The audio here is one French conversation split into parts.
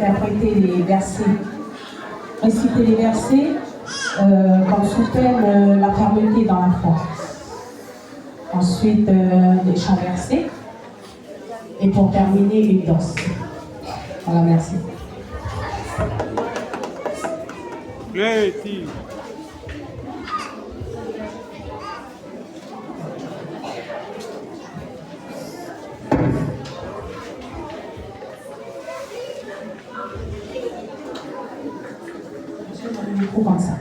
interpréter les versets, réciter les versets comme sous-thème la fermeté dans la foi. Ensuite, les chants versés. Et pour terminer, une danse. Voilà, merci. Great. Comme ça.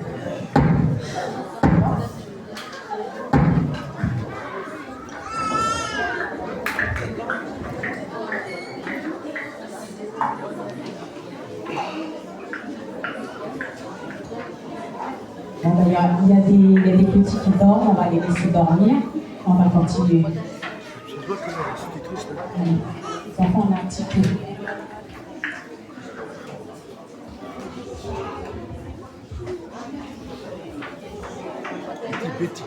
Il y a des petits qui dorment, on va les laisser dormir. On va continuer. Allez, les enfants, on a un petit peu. Petit.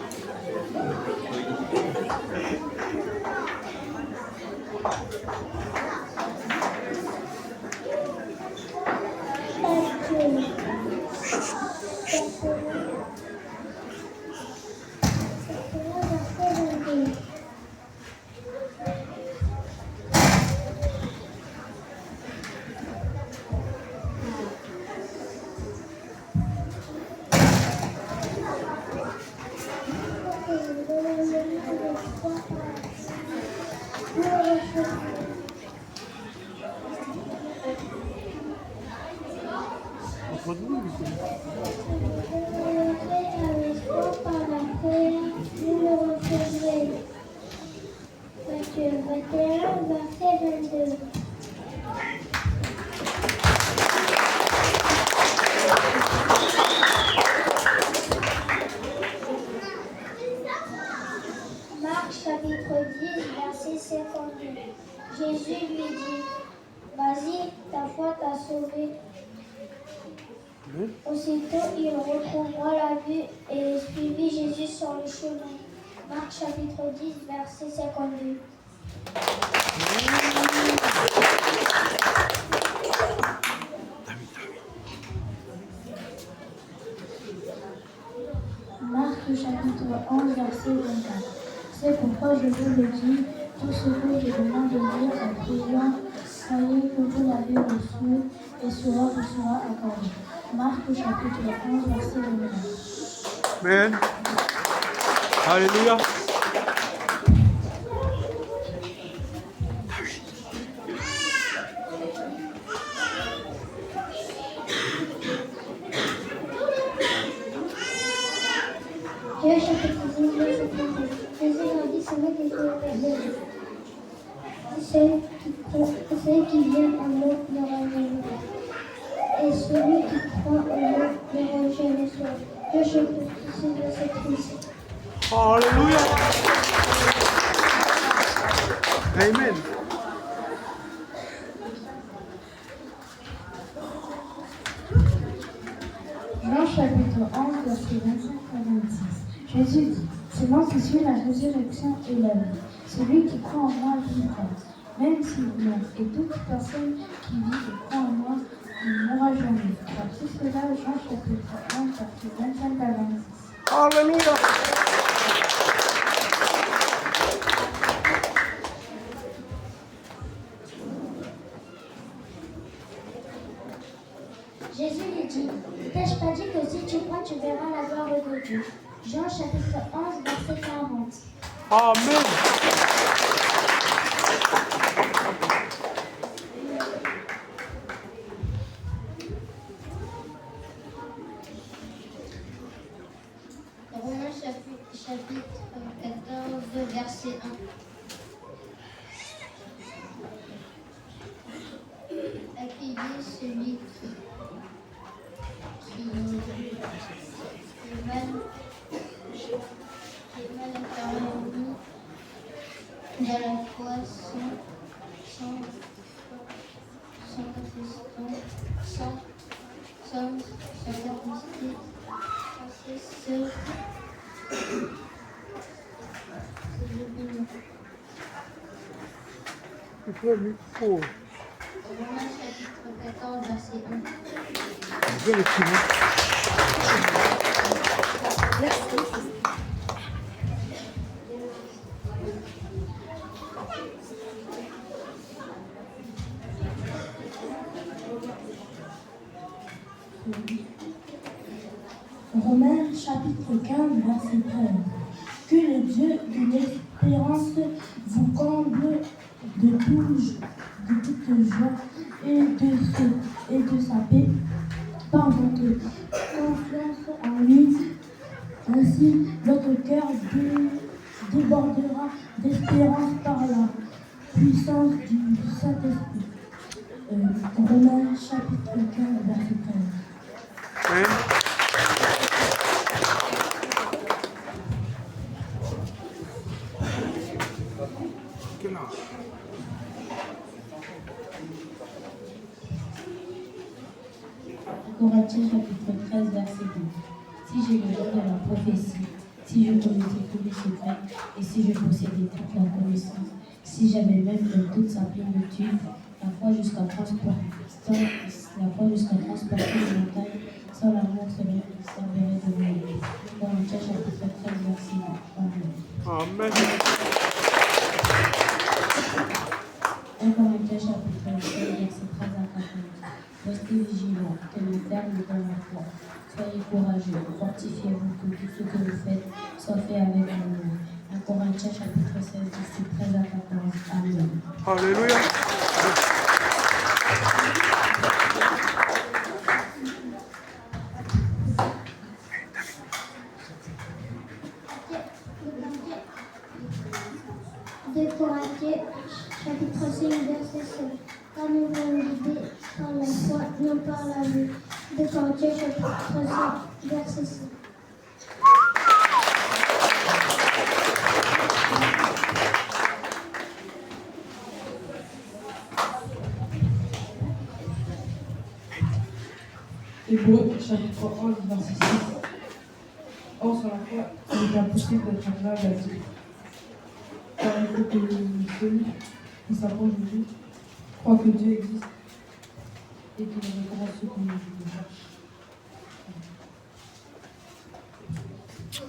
Marc chapitre 10, verset 52. Jésus lui dit, vas-y, ta foi t'a sauvé. Aussitôt, il retrouvera la vue et suivit Jésus sur le chemin. Marc chapitre 10, verset 52. Marc chapitre 11, verset 24. C'est pourquoi je vous le dis, tout ce que je demande de dire en priant, croyez que vous l'avez reçu et cela vous sera accordé. Marc chapitre 11, verset 24. Amen. Alléluia. Jean chapitre 10, verset 31. Jésus leur dit, celui qui vient en moi n'aura jamais faim. Et celui qui croit en moi n'aura jamais soif. Jean chapitre 6, verset 36. Alléluia. Amen. Jean chapitre 11, verset 25 à 26. Jésus dit, c'est moi qui suis la résurrection et la vie. Celui qui croit en moi vivra, même s'il meurt. Et toute personne qui vit et croit en moi ne mourra jamais. Par tout cela, Jean chapitre 11, verset 25 à 26. Alléluia. Jésus lui dit, t'ai-je pas dit que si tu crois, tu verras la gloire de Dieu. Jean chapitre 11, verset 40. Amen. Romains chapitre 14, verset 1. Accueillez celui qui est mal intervenu dans la foi sans capacité, sans seul. Il faut le micro. Romains chapitre 14, bien les petits mots. Romains chapitre 15, verset 13. Que le Dieu de l'espérance vous comble de toute joie et de sa paix par votre confiance en lui. Ainsi, votre cœur débordera d'espérance par la puissance du Saint-Esprit. Romains chapitre 15, verset 13. Amen. Quel âge? Corinthiens chapitre 13, verset 2. Si j'ai le don de la prophétie, si je connaissais tous les secrets, et si je possédais toute la connaissance, si j'avais même de toute sa plénitude, la foi jusqu'à transporter les montagnes, sans l'amour, cela servirait de rien. Corinthiens chapitre 13, verset 2. Amen. Amen. 1 Corinthiens chapitre 13, verset 13 à 14. Restez vigilants, tenez ferme dans la foi. Soyez courageux, fortifiez-vous que tout ce que vous faites soit fait avec amour. 1 Corinthiens chapitre 16, verset 13 à 14. Amen. Alléluia. De Corinthiens, chapitre 5, verset 5. Car nous sommes guidés par la foi, non par la vue. De Corinthiens, chapitre 5, verset 5. Hébreux, chapitre 11, verset 6. Or, sans la foi, il est impossible d'être agréable à Dieu. Car il faut que celui qui s'approche de Dieu croit que Dieu existe et qu'il récompense ceux qui le cherchent.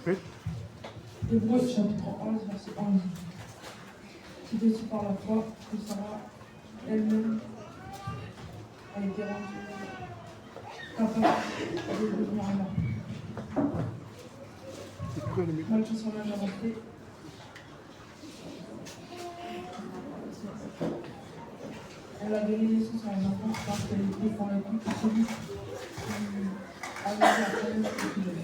Oui. Hébreux, chapitre 11, verset 11. C'est aussi par la foi que Sarah elle-même a été rendue capable de devenir mère. Malgré son âge avancé, elle a donné naissance à un enfant parce qu'elle était convaincue que celui qui avait la promesse était fidèle.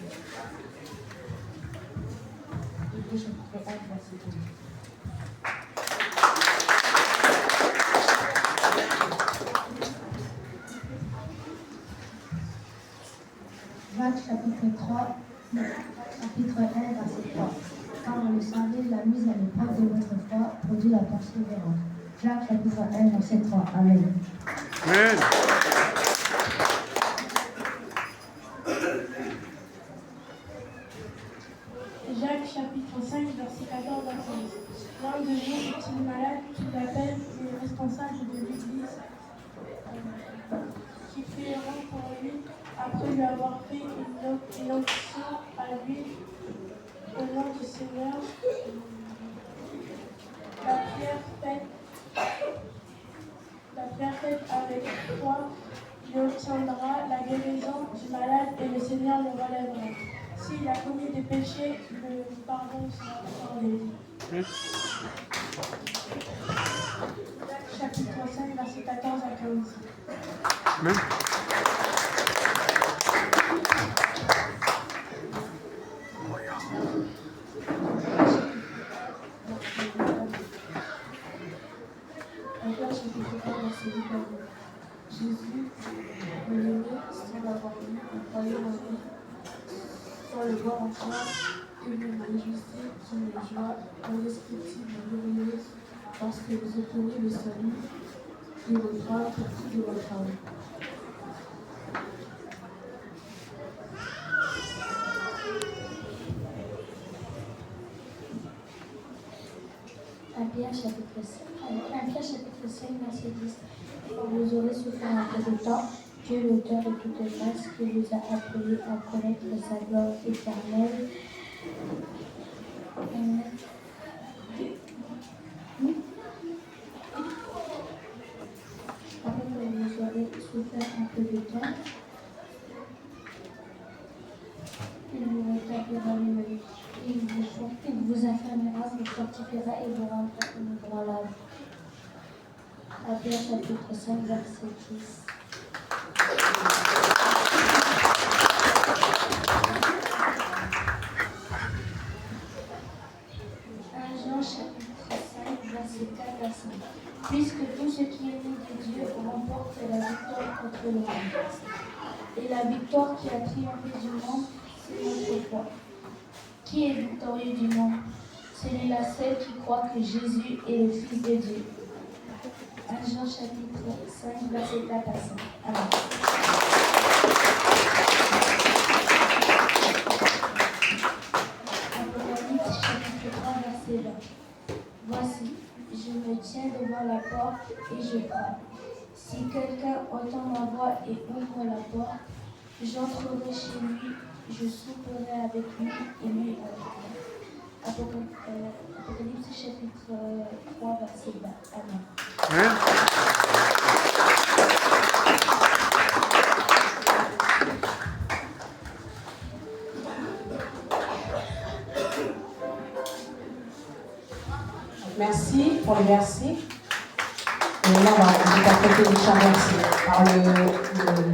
Hébreux chapitre 11, verset 11. Jacques chapitre 3, chapitre 1, verset 3. Car vous le savez, la mise à l'épreuve de votre foi produit la persévérance. Jacques chapitre 1, verset 3. Amen. Amen. Jacques chapitre 5, verset 14 à 15. L'un de vous est-il malade, qui l'appelle les responsables de l'Église, qui prieront pour lui après lui avoir fait une onction à l'huile au nom du Seigneur. La prière faite avec foi lui obtiendra la guérison du malade et le Seigneur le relèvera. S'il a commis des péchés, le pardon sera accordé. Jacques chapitre 5, verset 14 à 15. Amen. Jésus, le aimé, sans l'avoir vu, il croyait en lui, sans le voir encore, et vous me réjouissez d'une joie indescriptible et glorieuse, parce que vous obtenez le salut de votre âme pour tout de votre âme. Pierre chapitre 5, verset 10. Quand vous aurez souffert un peu de temps, Dieu, l'auteur de toute grâce, qui vous a appelés à connaître sa gloire éternelle. Après que vous aurez souffert un peu de temps, il vous rétablira lui-même. Il vous affermira, vous fortifiera et vous rendra une grande âme. Abia chapitre 5, verset 10. Jean chapitre 5, verset 4 à 5. Puisque tout ce qui est né de Dieu remporte la victoire contre le monde. Et la victoire qui a triomphé du monde, c'est notre foi. Qui est victorieux du monde? Celui-là, celle qui croit que Jésus est le Fils de Dieu. 1 Jean chapitre 5, verset 4 à 5. Amen. Apocalypse chapitre 3, verset 20. Voici, je me tiens devant la porte et je frappe. Si quelqu'un entend ma voix et ouvre la porte, j'entrerai chez lui, je souperai avec lui et lui avec moi. Apocalypse chapitre 3, verset 20. Amen. Amen. Merci pour le verset. Et là, on va interpréter les chants versés par le